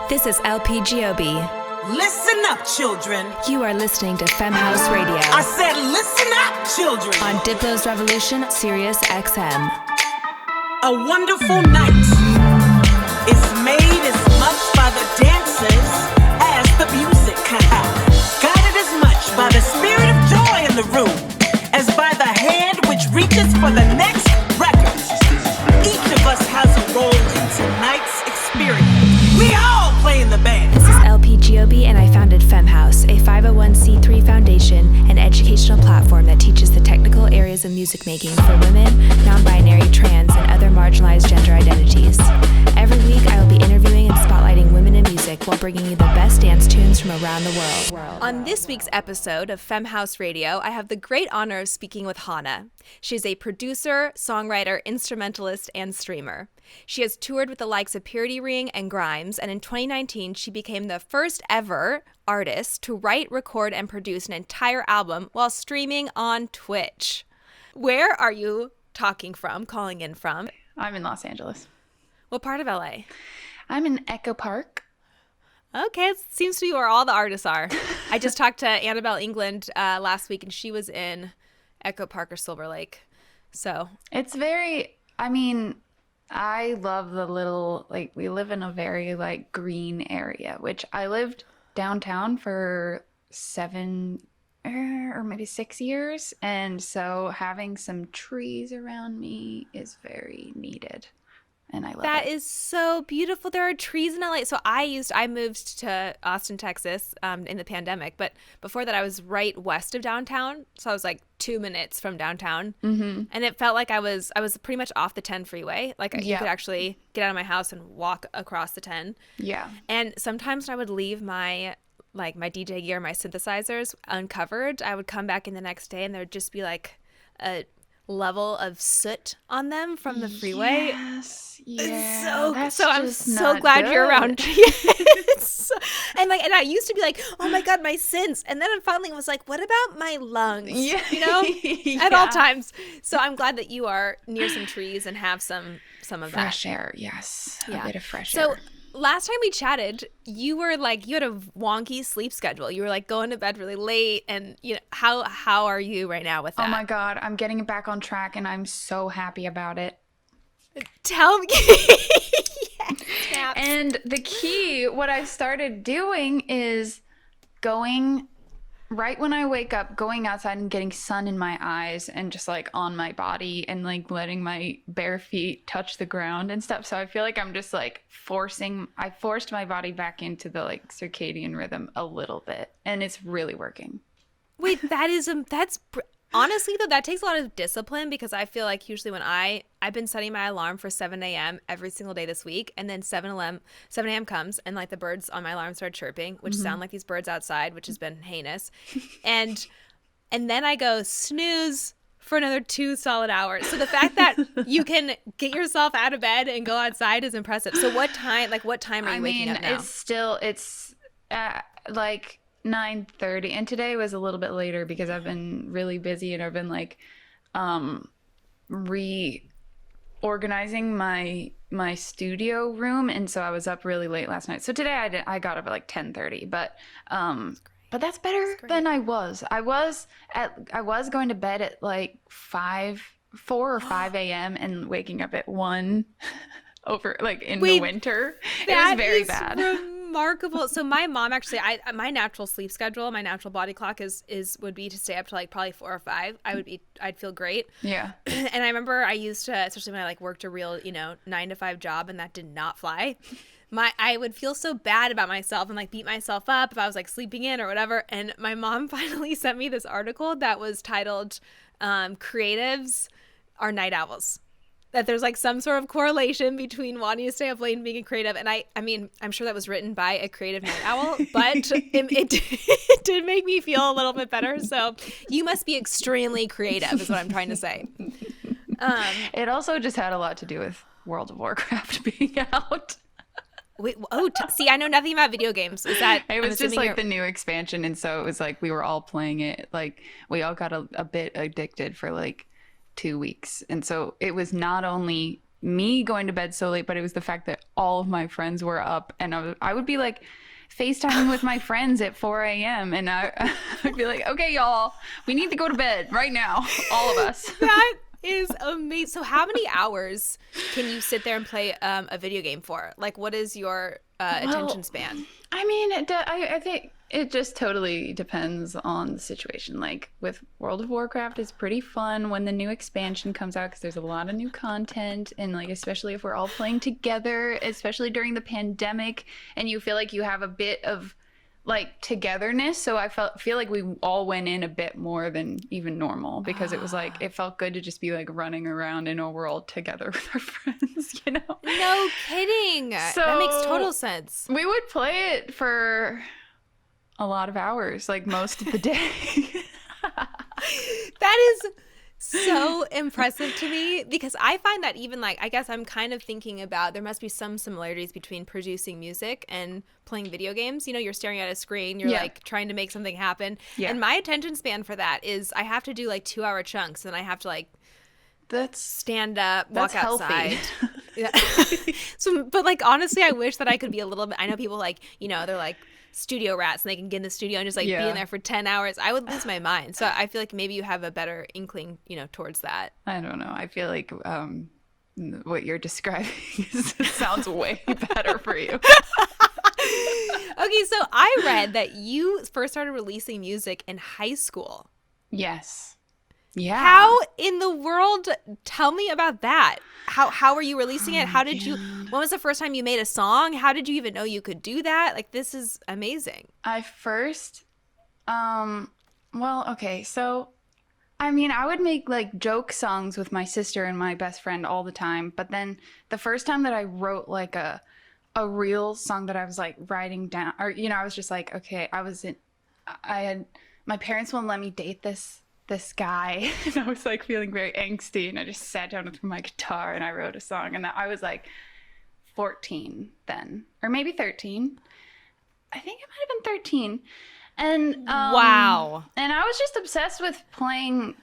This is LP Giobbi. Listen up, children. You are listening to Femme House Radio. I said listen up, children. On Diplo's Revolution, Sirius XM. A wonderful night is made as much by the dancers as the music. Guided as much by the spirit of joy in the room as by the hand which reaches for the next record. Each of us has a role in tonight's experience. We all play in the band. This is LP Giobbi, and I founded Femme House, a 501c3 foundation and educational platform that teaches the technical areas of music making for women, non-binary, trans, and other marginalized gender identities. Every week, I will be interviewing and spotlighting women in music while bringing you the best dance tunes from around the world. On this week's episode of Femme House Radio, I have the great honor of speaking with HANA. She's a producer, songwriter, instrumentalist, and streamer. She has toured with the likes of Purity Ring and Grimes, and in 2019, she became the first ever artist to write, record, and produce an entire album while streaming on Twitch. Where are you calling in from? I'm in Los Angeles. What part of LA? I'm in Echo Park. Okay, it seems to be where all the artists are. I just talked to Annabelle England last week, and she was in Echo Park or Silver Lake. So It's very, I love the little, we live in a very, green area, which I lived downtown for 7 or maybe 6 years. And so having some trees around me is very needed. And I love it. That is so beautiful. There are trees in LA. So I moved to Austin, Texas in the pandemic. But before that, I was right west of downtown. So I was 2 minutes from downtown. Mm-hmm. And it felt like I was pretty much off the 10 freeway. You could actually get out of my house and walk across the 10. Yeah. And sometimes when I would leave my DJ gear, my synthesizers uncovered, I would come back in the next day and there would just be a level of soot on them from the freeway. Yes. Yeah. So I'm so glad you're around. And I used to be like, oh my God, my synths. And then I finally was like, what about my lungs? Yeah. At all times. So I'm glad that you are near some trees and have some of fresh air. Yes. Yeah. A bit of fresh air. So last time we chatted, you were you had a wonky sleep schedule. You were going to bed really late, and how are you right now with that? Oh my God, I'm getting it back on track, and I'm so happy about it. Tell me. Yes, and the key, what I started doing is going right when I wake up, going outside and getting sun in my eyes and just on my body and letting my bare feet touch the ground and stuff. So I feel like I'm just I forced my body back into the circadian rhythm a little bit, and it's really working. Wait, honestly though, that takes a lot of discipline, because I feel like usually when I've been setting my alarm for 7 a.m. every single day this week, and then 7 a.m. comes and the birds on my alarm start chirping, which sound like these birds outside, which has been heinous. And then I go snooze for another 2 solid hours. So the fact that you can get yourself out of bed and go outside is impressive. So what time are you waking up now? It's 9:30, and today was a little bit later because I've been really busy and I've been reorganizing my studio room, and so I was up really late last night. So today I got up at 10:30, but that's better than I was. I was going to bed at 4 or 5 a.m. and waking up at 1 over in the winter. It was very bad. Remarkable. So my mom actually, my natural sleep schedule, my natural body clock would be to stay up to probably 4 or 5. I'd feel great. Yeah. And I remember I used to, especially when I worked a real 9 to 5 job, and that did not fly. I would feel so bad about myself and beat myself up if I was sleeping in or whatever. And my mom finally sent me this article that was titled "Creatives Are Night Owls." That there's some sort of correlation between wanting to stay up late and being a creative. And I'm sure that was written by a creative night owl, but it did make me feel a little bit better. So you must be extremely creative is what I'm trying to say. It also just had a lot to do with World of Warcraft being out. Wait, see, I know nothing about video games. Is that it was just the new expansion, and so it was we were all playing it. We all got a bit addicted for 2 weeks, and so it was not only me going to bed so late, but it was the fact that all of my friends were up, and I would be like FaceTiming with my friends at 4 a.m. and I'd be like, okay, y'all, we need to go to bed right now, all of us. That is amazing. So how many hours can you sit there and play a video game for? Like, what is your attention span? I mean, I think it just totally depends on the situation. Like with World of Warcraft, it's pretty fun when the new expansion comes out because there's a lot of new content, and like especially if we're all playing together, especially during the pandemic, and you feel like you have a bit of like togetherness. So I feel like we all went in a bit more than even normal because it was like it felt good to just be like running around in a world together with our friends, you know? No kidding. So that makes total sense. We would play it for a lot of hours, like most of the day. That is so impressive to me because I find that even like, I guess I'm kind of thinking about there must be some similarities between producing music and playing video games. You know, you're staring at a screen, you're like trying to make something happen. Yeah. And my attention span for that is I have to do like 2-hour chunks and I have to like stand up, walk outside. Yeah. So, but like honestly, I wish that I could be a little bit. I know people like, you know, they're like studio rats and they can get in the studio and just like be in there for 10 hours. I would lose my mind. So I feel like maybe you have a better inkling, you know, towards that. I don't know. I feel like what you're describing sounds way better for you. Okay, so I read that you first started releasing music in high school. Yes. Yeah. How in the world? Tell me about that. How were you releasing it? How did you? When was the first time you made a song? How did you even know you could do that? Like, this is amazing. I first, well, okay, so, I mean, I would make like joke songs with my sister and my best friend all the time. But then the first time that I wrote like a real song that I was like writing down, or you know, I was just like, okay, my parents won't let me date this guy, and I was like feeling very angsty, and I just sat down with my guitar and I wrote a song, and I was like 14 then, or maybe 13. I think it might have been 13. And wow. And I was just obsessed with playing.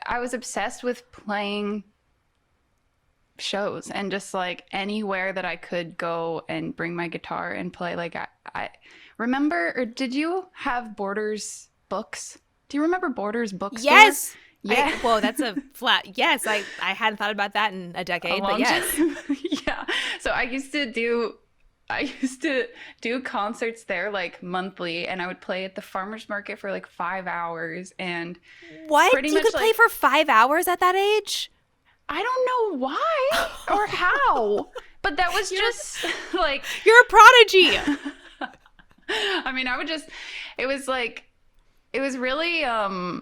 I was obsessed with playing shows and just like anywhere that I could go and bring my guitar and play. Like I remember, or did you have Borders books? Do you remember Borders bookstore? Yes. Yeah. Whoa, that's a flat. Yes, I hadn't thought about that in a decade, but yes. Yeah. So I used to do concerts there like monthly, and I would play at the farmer's market for like 5 hours. And what? Pretty You much could play for 5 hours at that age? I don't know why or how, but that was just like, you're a prodigy. I mean, it was really, I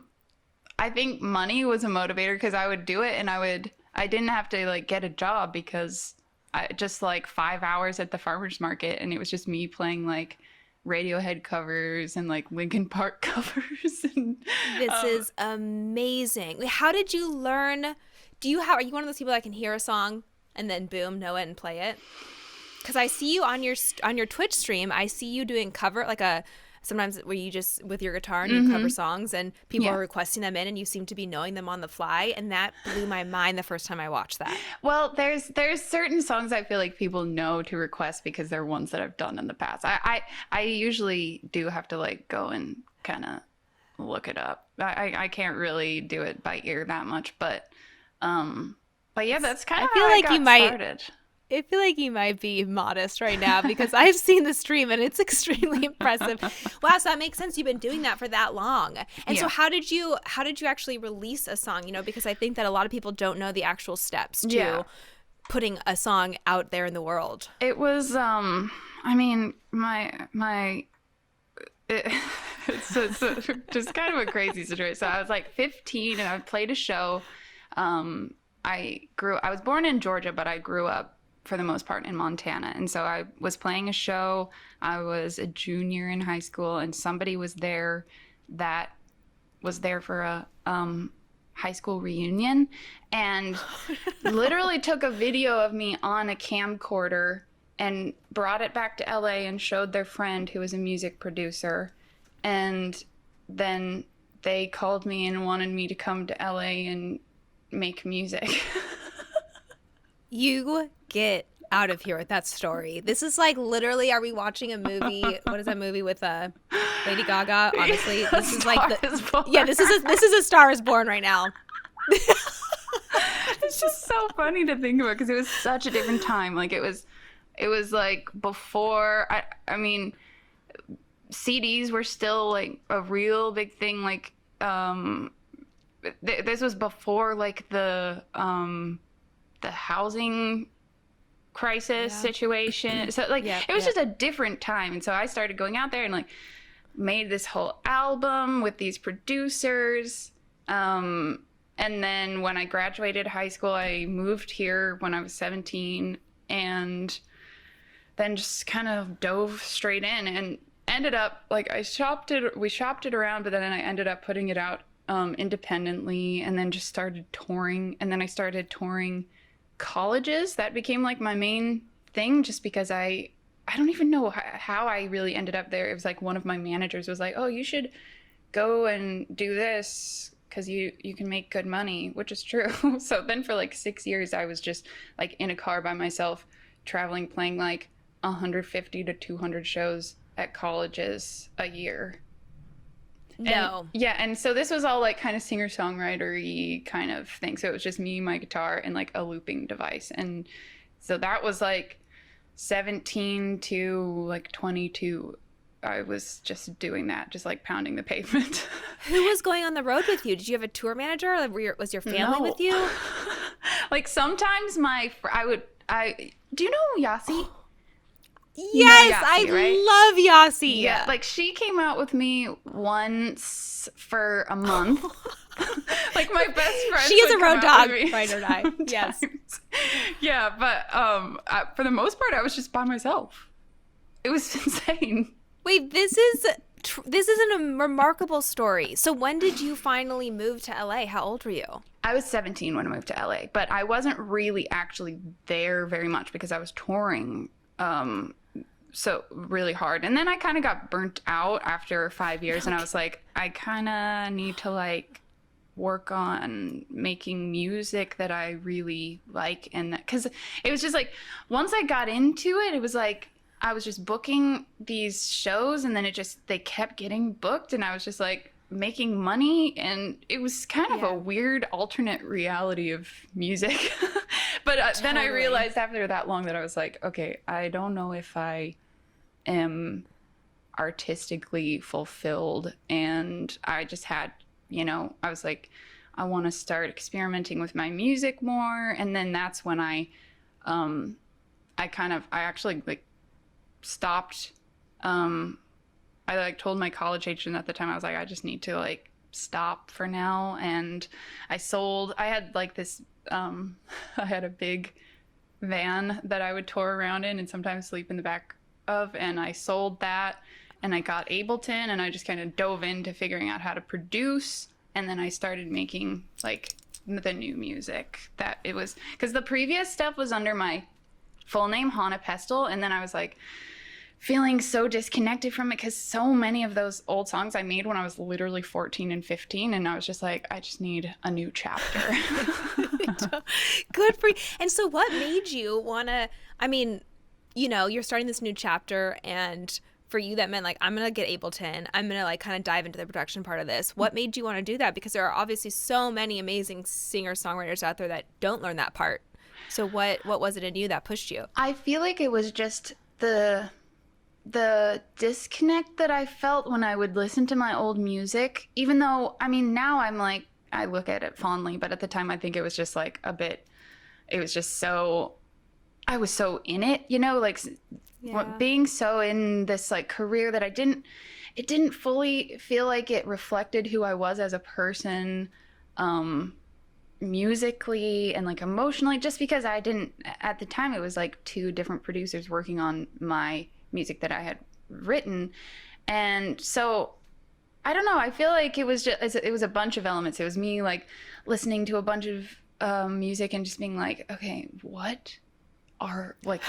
think money was a motivator because I would do it and I didn't have to like get a job because I just like 5 hours at the farmer's market, and it was just me playing like Radiohead covers and like Linkin Park covers. And, this is amazing. How did you learn? Are you one of those people that can hear a song and then boom, know it and play it? Because I see you on your Twitch stream. I see you doing cover sometimes where you just with your guitar and you cover songs and people are requesting them in and you seem to be knowing them on the fly, and that blew my mind the first time I watched that. Well, there's certain songs I feel like people know to request because they're ones that I've done in the past. I usually do have to like go and kind of look it up. I can't really do it by ear that much, but yeah, that's kind of how I got started. I feel like you might be modest right now because I've seen the stream and it's extremely impressive. Wow, so that makes sense. You've been doing that for that long. And so how did you actually release a song? You know, because I think that a lot of people don't know the actual steps to putting a song out there in the world. It was I mean, it's just kind of a crazy situation. So I was like 15 and I played a show. I was born in Georgia, but I grew up for the most part in Montana. And so I was playing a show. I was a junior in high school, and somebody was there that was there for a high school reunion and literally took a video of me on a camcorder and brought it back to LA and showed their friend who was a music producer. And then they called me and wanted me to come to LA and make music. You get out of here with that story. This is like literally, are we watching a movie? What is that movie with Lady Gaga? Honestly, this is like this is a Star is Born right now. It's just so funny to think about because it was such a different time. Like it was like before. I mean, CDs were still like a real big thing. Like this was before like the housing crisis situation. So like it was just a different time. And so I started going out there and like made this whole album with these producers. And then when I graduated high school, I moved here when I was 17 and then just kind of dove straight in and ended up like we shopped it around, but then I ended up putting it out independently and then just started touring. And then I started touring colleges. That became like my main thing just because I don't even know how I really ended up there. It was like one of my managers was like, oh, you should go and do this because you can make good money, which is true. So then for like 6 years, I was just like in a car by myself, traveling, playing like 150 to 200 shows at colleges a year. No. And so this was all like kind of singer-songwriter-y kind of thing. So it was just me, my guitar, and like a looping device. And so that was like 17 to like 22. I was just doing that, just like pounding the pavement. Who was going on the road with you? Did you have a tour manager? Or was your family with you? Like sometimes do you know Yasi? Yes, Yasi, I right? love Yasi. Yeah, like she came out with me once for a month. Like my best friend. She is a road dog, ride or die. Yes. Yeah, but for the most part, I was just by myself. It was insane. Wait, this is a remarkable story. So when did you finally move to LA? How old were you? I was 17 when I moved to LA, but I wasn't really actually there very much because I was touring so really hard. And then I kind of got burnt out after 5 years and I was like, I kind of need to like work on making music that I really like. And that, cause it was just like, once I got into it, it was like, I was just booking these shows and then they kept getting booked and I was just like making money and it was kind of a weird alternate reality of music. But then I realized after that long that I was like, okay, I don't know if I am artistically fulfilled. And I just had, I was like, I want to start experimenting with my music more. And then that's when I actually like stopped. I like told my college agent at the time, I was like, I just need to like stop for now. And I had like this, I had a big van that I would tour around in and sometimes sleep in the back of, and I sold that and I got Ableton and I just kind of dove into figuring out how to produce. And then I started making like the new music that it was, because the previous stuff was under my full name, HANA Pestle. And then I was like, feeling so disconnected from it because so many of those old songs I made when I was literally 14 and 15 and I was just like, I just need a new chapter. Good for you. And so what made you want to, you're starting this new chapter and for you that meant like, I'm going to get Ableton. I'm going to like kind of dive into the production part of this. What made you want to do that? Because there are obviously so many amazing singer-songwriters out there that don't learn that part. So what was it in you that pushed you? I feel like it was just the disconnect that I felt when I would listen to my old music, even though, now I'm like, I look at it fondly, but at the time I think it was just like it was just so, I was so in it, being so in this like career that it didn't fully feel like it reflected who I was as a person, musically and like emotionally, just because at the time it was like two different producers working on my music that I had written. And so I don't know, I feel like it was a bunch of elements. It was me like listening to a bunch of music and just being like, okay, what are like,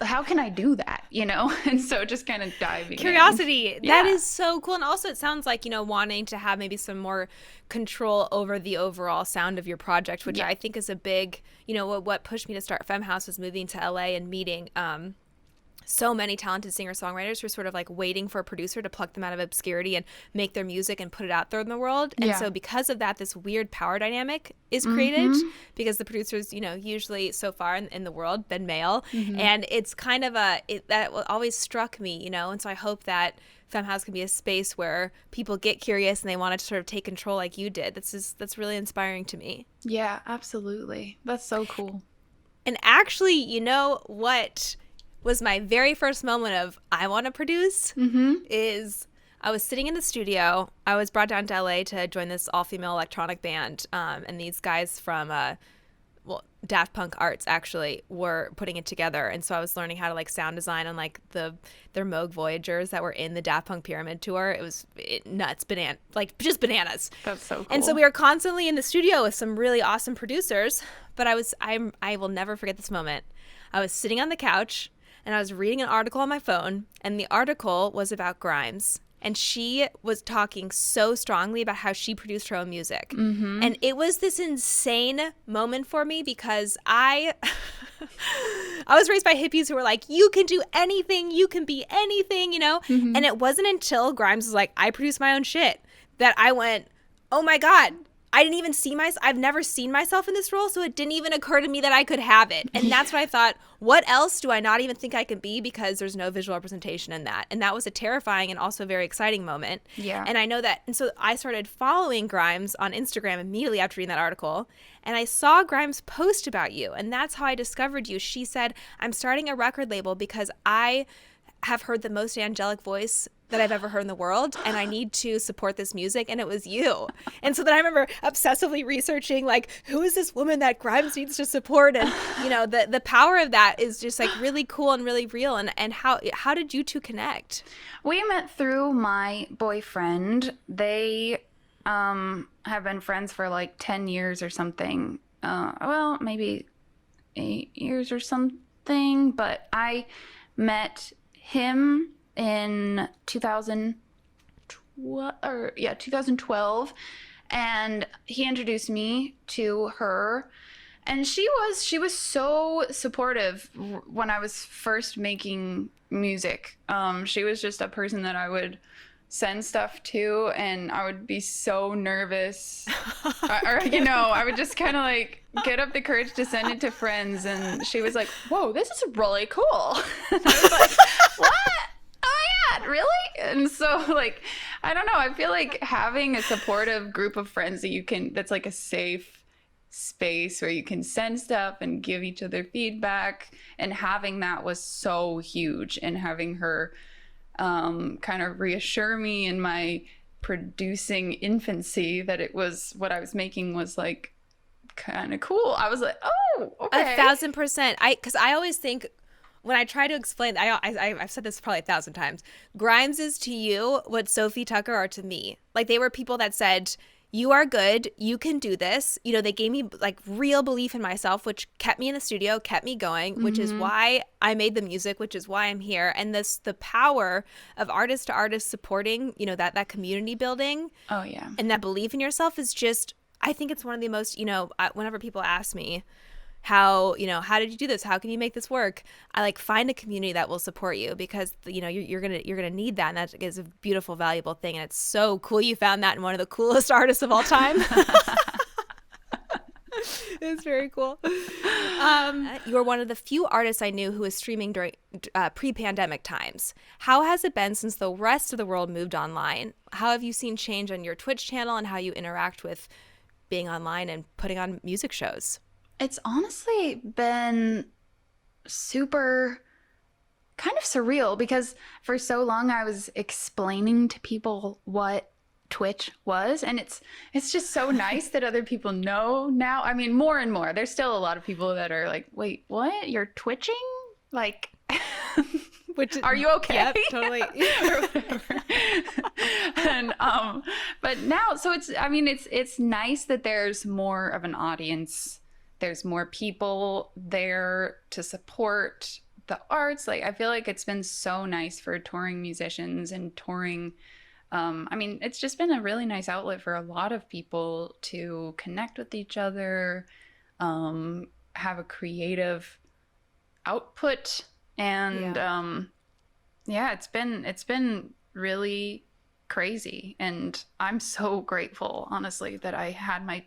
how can I do that, you know? And so just kind of diving curiosity. in. That is so cool. And also it sounds like, wanting to have maybe some more control over the overall sound of your project, which I think is a big, what pushed me to start Femme House was moving to LA and meeting so many talented singer-songwriters who are sort of like waiting for a producer to pluck them out of obscurity and make their music and put it out there in the world. And so because of that, this weird power dynamic is created because the producers, usually so far in the world been male. And it's kind of that always struck me, and so I hope that Femme House can be a space where people get curious and they want to sort of take control like you did. That's really inspiring to me. Yeah, absolutely. That's so cool. And actually, what was my very first moment of I want to produce is I was sitting in the studio. I was brought down to LA to join this all-female electronic band, and these guys from Daft Punk Arts actually were putting it together. And so I was learning how to like sound design on like their Moog Voyagers that were in the Daft Punk Pyramid Tour. It was nuts, just bananas. That's so cool. And so we were constantly in the studio with some really awesome producers. But I will never forget this moment. I was sitting on the couch and I was reading an article on my phone, and the article was about Grimes. And she was talking so strongly about how she produced her own music. And it was this insane moment for me because I was raised by hippies who were like, you can do anything, you can be anything, And it wasn't until Grimes was like, I produce my own shit, that I went, oh my God. I didn't even see I've never seen myself in this role, so it didn't even occur to me that I could have it. And that's what I thought, what else do I not even think I can be, because there's no visual representation in that. And that was a terrifying and also very exciting moment. Yeah. And I know that, and so I started following Grimes on Instagram immediately after reading that article, and I saw Grimes post about you, and that's how I discovered you. She said, I'm starting a record label because I have heard the most angelic voice that I've ever heard in the world, and I need to support this music, and it was you. And so then I remember obsessively researching, like, who is this woman that Grimes needs to support? And, the power of that is just, like, really cool and really real. And how did you two connect? We met through my boyfriend. They have been friends for, like, 10 years or something. Maybe 8 years or something. But I met him in 2012, and he introduced me to her, and she was so supportive when I was first making music. She was just a person that I would send stuff to, and I would be so nervous, I would just kind of like get up the courage to send it to friends, and she was like, whoa, this is really cool. And I was like, what? Really? And so, like, I don't know, I feel like having a supportive group of friends that's like a safe space where you can send stuff and give each other feedback, and having that was so huge. And having her kind of reassure me in my producing infancy that it was what I was making was like kind of cool. I was like, oh, okay. 1,000%. Because I always think, when I try to explain, I've said this probably 1,000 times, Grimes is to you what Sophie Tucker are to me. Like, they were people that said, you are good, you can do this. They gave me like real belief in myself, which kept me in the studio, kept me going, which is why I made the music, which is why I'm here. And the power of artist to artist supporting, that community building. Oh, yeah. And that belief in yourself is just, I think it's one of the most, whenever people ask me, how did you do this? How can you make this work? I like find a community that will support you, because you're gonna need that, and that is a beautiful, valuable thing. And it's so cool you found that in one of the coolest artists of all time. It's very cool. You were one of the few artists I knew who was streaming during pre-pandemic times. How has it been since the rest of the world moved online? How have you seen change on your Twitch channel, and how you interact with being online and putting on music shows? It's honestly been super kind of surreal, because for so long I was explaining to people what Twitch was, and it's just so nice that other people know now. I mean, more and more. There's still a lot of people that are like, wait, what? You're twitching? Like, are you okay? Yep, totally. Or whatever. And but now, so it's nice that there's more of an audience there's more people there to support the arts. Like, I feel like it's been so nice for touring musicians and touring. I mean, it's just been a really nice outlet for a lot of people to connect with each other, have a creative output, and yeah, it's been really crazy, and I'm so grateful, honestly, that I had my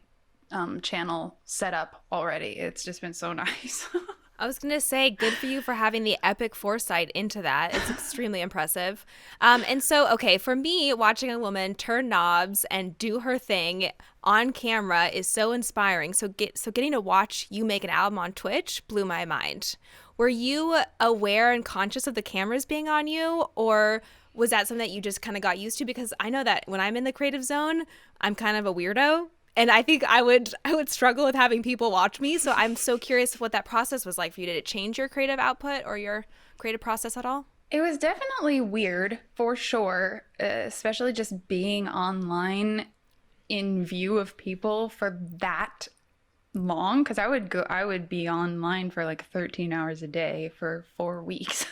channel set up already. It's just been so nice. I was going to say, good for you for having the epic foresight into that. It's extremely impressive. And so, okay, for me, watching a woman turn knobs and do her thing on camera is so inspiring. So getting to watch you make an album on Twitch blew my mind. Were you aware and conscious of the cameras being on you, or was that something that you just kind of got used to? Because I know that when I'm in the creative zone, I'm kind of a weirdo. And I think I would struggle with having people watch me. So I'm so curious what that process was like for you. Did it change your creative output or your creative process at all? It was definitely weird, for sure, especially just being online in view of people for that long. Because I would be online for like 13 hours a day for 4 weeks.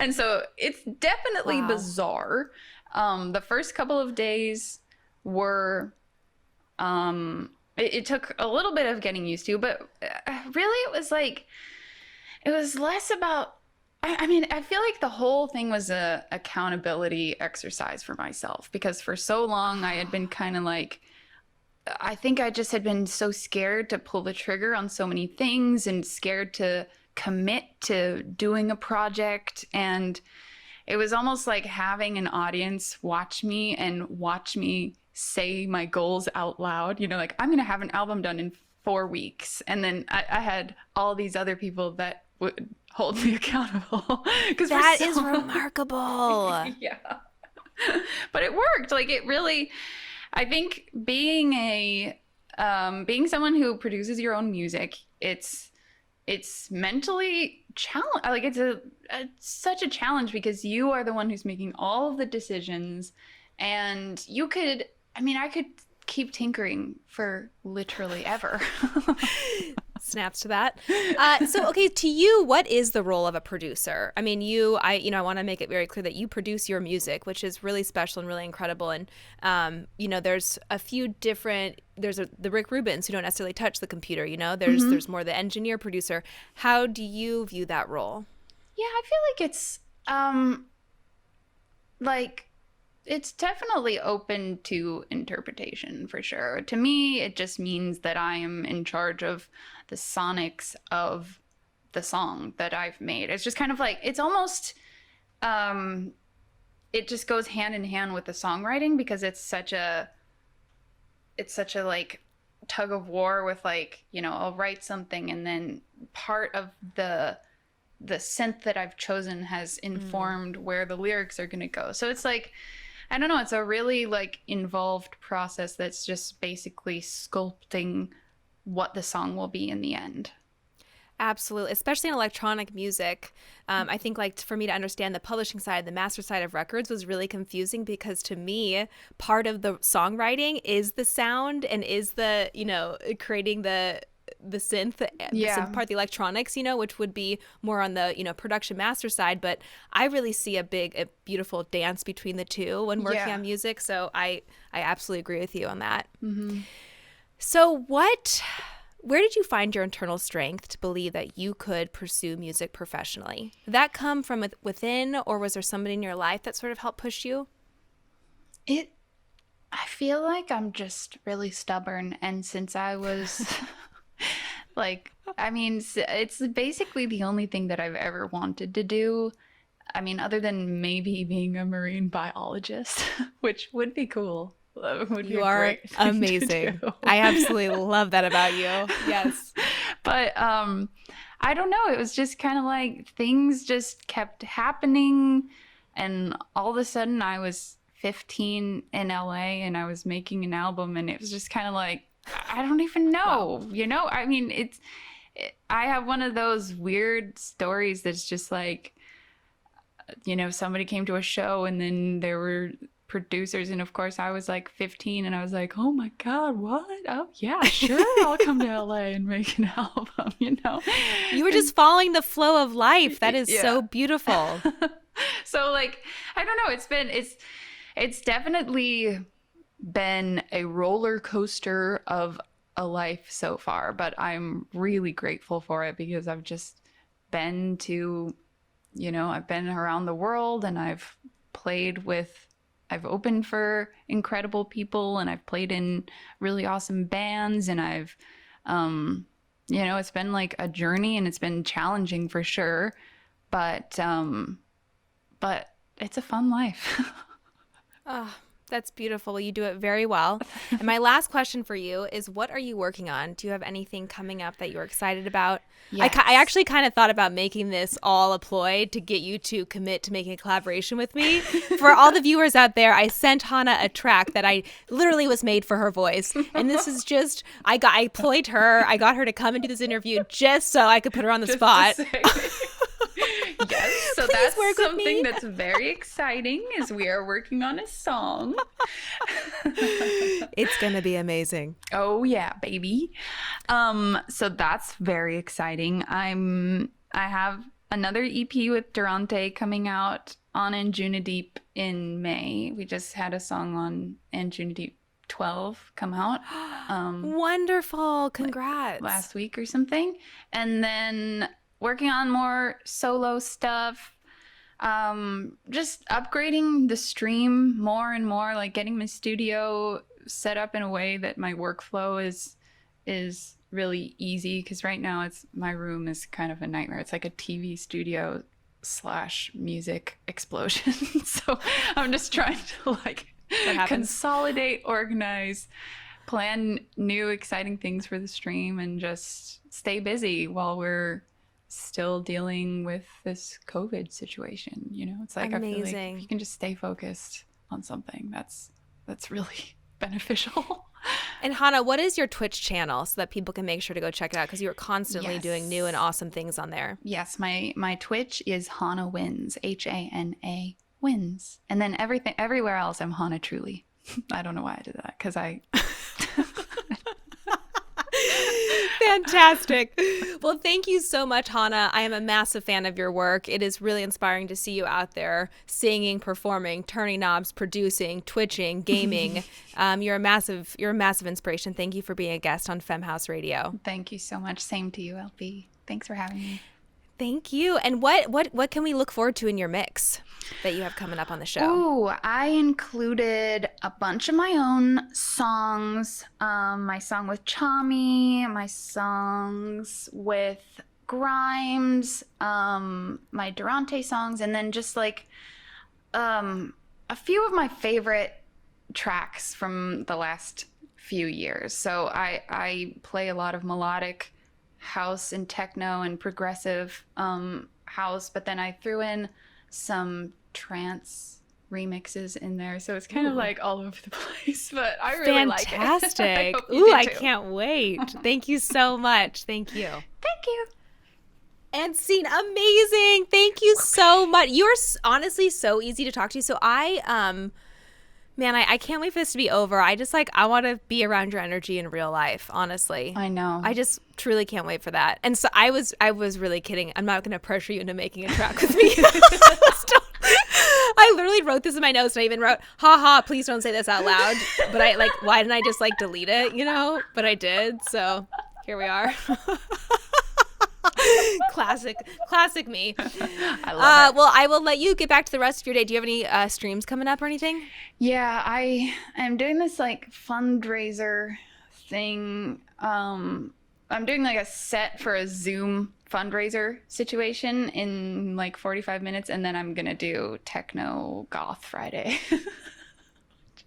And so it's definitely bizarre. The first couple of days were... it took a little bit of getting used to, but really it was less about, I mean, I feel like the whole thing was a accountability exercise for myself, because for so long I had been kind of like, I think I just had been so scared to pull the trigger on so many things and scared to commit to doing a project. And it was almost like having an audience watch me say my goals out loud, like, I'm going to have an album done in 4 weeks. And then I had all these other people that would hold me accountable. That is remarkable. Yeah. But it worked. Like, it really, I think being someone who produces your own music, it's mentally challenge. Like, it's such a challenge, because you are the one who's making all of the decisions, and I could keep tinkering for literally ever. Snaps to that. So, okay, to you, what is the role of a producer? I mean, I want to make it very clear that you produce your music, which is really special and really incredible. And, there's a few different, the Rick Rubins who don't necessarily touch the computer, there's more the engineer producer. How do you view that role? Yeah, I feel like it's, it's definitely open to interpretation, for sure. To me, it just means that I am in charge of the sonics of the song that I've made. It's just kind of like, it's almost, it just goes hand in hand with the songwriting, because it's such a like tug of war with, like, I'll write something and then part of the synth that I've chosen has informed where the lyrics are going to go. So it's like, I don't know, it's a really like involved process that's just basically sculpting what the song will be in the end. Absolutely, especially in electronic music. I think, like, for me to understand the publishing side, the master side of records was really confusing, because to me, part of the songwriting is the sound and is the, creating the synth, the synth part, the electronics, which would be more on the, production master side. But I really see a beautiful dance between the two when working on music. So I absolutely agree with you on that. Mm-hmm. So where did you find your internal strength to believe that you could pursue music professionally? Did that come from within, or was there somebody in your life that sort of helped push you? I feel like I'm just really stubborn. And since I was... it's basically the only thing that I've ever wanted to do. I mean, other than maybe being a marine biologist, which would be cool. You are amazing. I absolutely love that about you. Yes. But I don't know. It was just kind of like things just kept happening. And all of a sudden I was 15 in LA and I was making an album, and it was just kind of like, I don't even know, I mean, I have one of those weird stories that's just like, somebody came to a show and then there were producers. And of course I was like 15 and I was like, oh my God, what? Oh yeah, sure. I'll come to LA and make an album, you know? You were just following the flow of life. That is so beautiful. So like, I don't know. It's definitely been a roller coaster of a life so far, but I'm really grateful for it because I've just been to, you know, I've been around the world and I've opened for incredible people and I've played in really awesome bands and I've, you know, it's been like a journey and it's been challenging for sure, but it's a fun life. Oh, that's beautiful. Well, you do it very well. And my last question for you is, what are you working on? Do you have anything coming up that you're excited about? Yes. I actually kind of thought about making this all a ploy to get you to commit to making a collaboration with me. For all the viewers out there, I sent Hannah a track that I literally was made for her voice. And this is just, I ployed her. I got her to come and do this interview just so I could put her on the spot. Yes, so Please that's something that's very exciting is we are working on a song. It's going to be amazing. Oh yeah, baby. So that's very exciting. I have another EP with Durante coming out on Anjuna Deep in May. We just had a song on Anjuna Deep 12 come out. Wonderful. Congrats. Like last week or something. And then working on more solo stuff, just upgrading the stream more and more, like getting my studio set up in a way that my workflow is really easy, because right now my room is kind of a nightmare. It's like a TV studio / music explosion. So I'm just trying to like consolidate, organize, plan new exciting things for the stream, and just stay busy while we're still dealing with this COVID situation. You know, it's like amazing. I feel like if you can just stay focused on something, that's really beneficial. And Hannah, what is your Twitch channel so that people can make sure to go check it out, because you're constantly doing new and awesome things on there? Yes, my Twitch is Hana Wins, HANA Wins, and then everywhere else I'm Hana Truly. I don't know why I did that, because I. Fantastic. Well, thank you so much, Hannah. I am a massive fan of your work. It is really inspiring to see you out there singing, performing, turning knobs, producing, twitching, gaming. You're a massive inspiration. Thank you for being a guest on Femme House Radio. Thank you so much. Same to you, LP. Thanks for having me. Thank you. And what can we look forward to in your mix that you have coming up on the show? Oh, I included a bunch of my own songs. My song with Chami, my songs with Grimes, my Durante songs, and then just like a few of my favorite tracks from the last few years. So I play a lot of melodic house and techno and progressive house, but then I threw in some trance remixes in there, so it's kind of like all over the place, but I really like it. Fantastic. Ooh, I can't wait. Thank you so much. Thank you. Thank you. And scene, amazing. Thank you so much. You're honestly so easy to talk to. So man, I can't wait for this to be over. I want to be around your energy in real life, honestly. I know. I just truly can't wait for that. And so I was really kidding. I'm not going to pressure you into making a track with me. I literally wrote this in my notes, and I even wrote, haha, please don't say this out loud. But why didn't I just delete it, you know? But I did, so here we are. Classic me. I love it. Well, I will let you get back to the rest of your day. Do you have any streams coming up or anything? Yeah, I am doing this fundraiser thing. I'm doing a set for a Zoom fundraiser situation in 45 minutes, and then I'm gonna do Techno Goth Friday.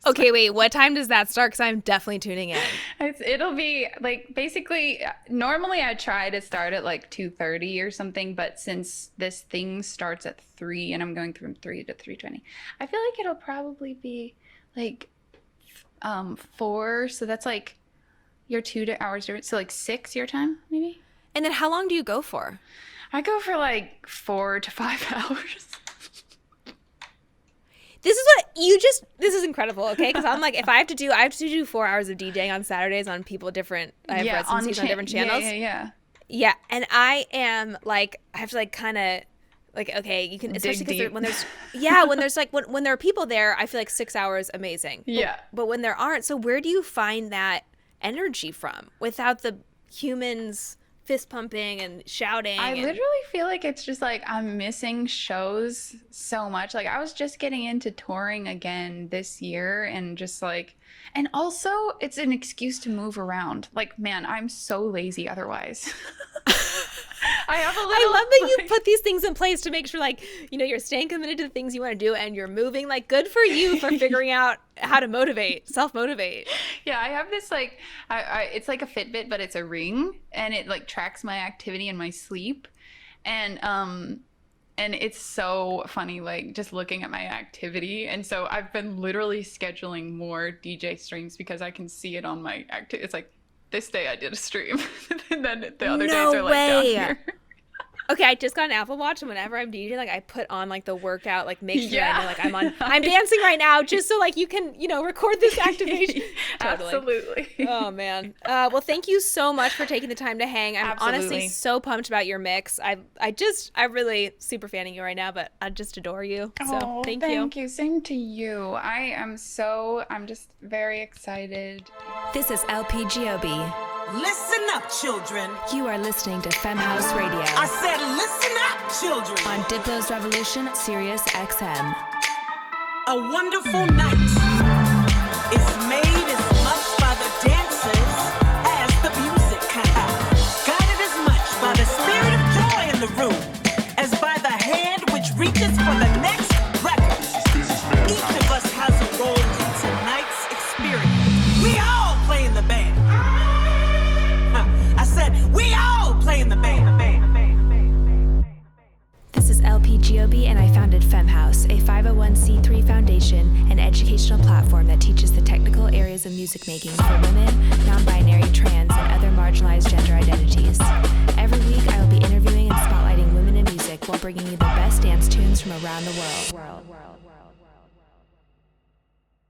Okay, wait, what time does that start? Because I'm definitely tuning in. It'll be basically, normally I try to start at 2:30 or something, but since this thing starts at 3 and I'm going from 3 to 3:20, I feel like it'll probably be 4, so that's your 2 hours difference, so 6 your time maybe. And then how long do you go for? I go for 4 to 5 hours. This is incredible, okay? Because I'm like, if I have to do 4 hours of DJing on Saturdays on I have residencies on different channels. Yeah, and I am like, I have to like kind of like, okay, you can, especially because when there are people there, I feel like 6 hours, amazing. Yeah. But when there aren't, so where do you find that energy from without the humans fist pumping and shouting? I literally feel like it's just like I'm missing shows so much. Like I was just getting into touring again this year and just like, and also it's an excuse to move around. Like, man, I'm so lazy otherwise. I love that you put these things in place to make sure, like, you know, you're staying committed to the things you want to do and you're moving. Like, good for you for figuring out how to self-motivate. Yeah, I have this, like, it's like a Fitbit, but it's a ring, and it, like, tracks my activity and my sleep. And it's so funny, like, just looking at my activity. And so I've been literally scheduling more DJ streams because I can see it on my activity. It's like, this day I did a stream, and then the other days are like down here. Okay, I just got an Apple Watch, and whenever I'm DJing, like I put on like the workout, like make sure I know like I'm dancing right now, just so like you can, you know, record this activation. Totally. Absolutely. Oh man. Well, thank you so much for taking the time to hang. I'm honestly so pumped about your mix. I'm really super fanning you right now, but I just adore you. So thank you. Thank you. Same to you. I'm just very excited. This is LP Giobbi. Listen up, children. You are listening to Femme House Radio. I said listen up, children. On Diplo's Revolution, Sirius XM. A wonderful night is made as much by the dancers as the music. Guided as much by the spirit of joy in the room as by the hand which reaches for the next record. Each of us has a role in tonight's experience. We all play in the band. I said, we all play in the band. This is LP Giobbi, and I founded Femme House, a 501c3 foundation and educational platform that teaches the technical areas of music making for women, non-binary, trans, and other marginalized gender identities. Every week, I will be interviewing and spotlighting women in music while bringing you the best dance tunes from around the world.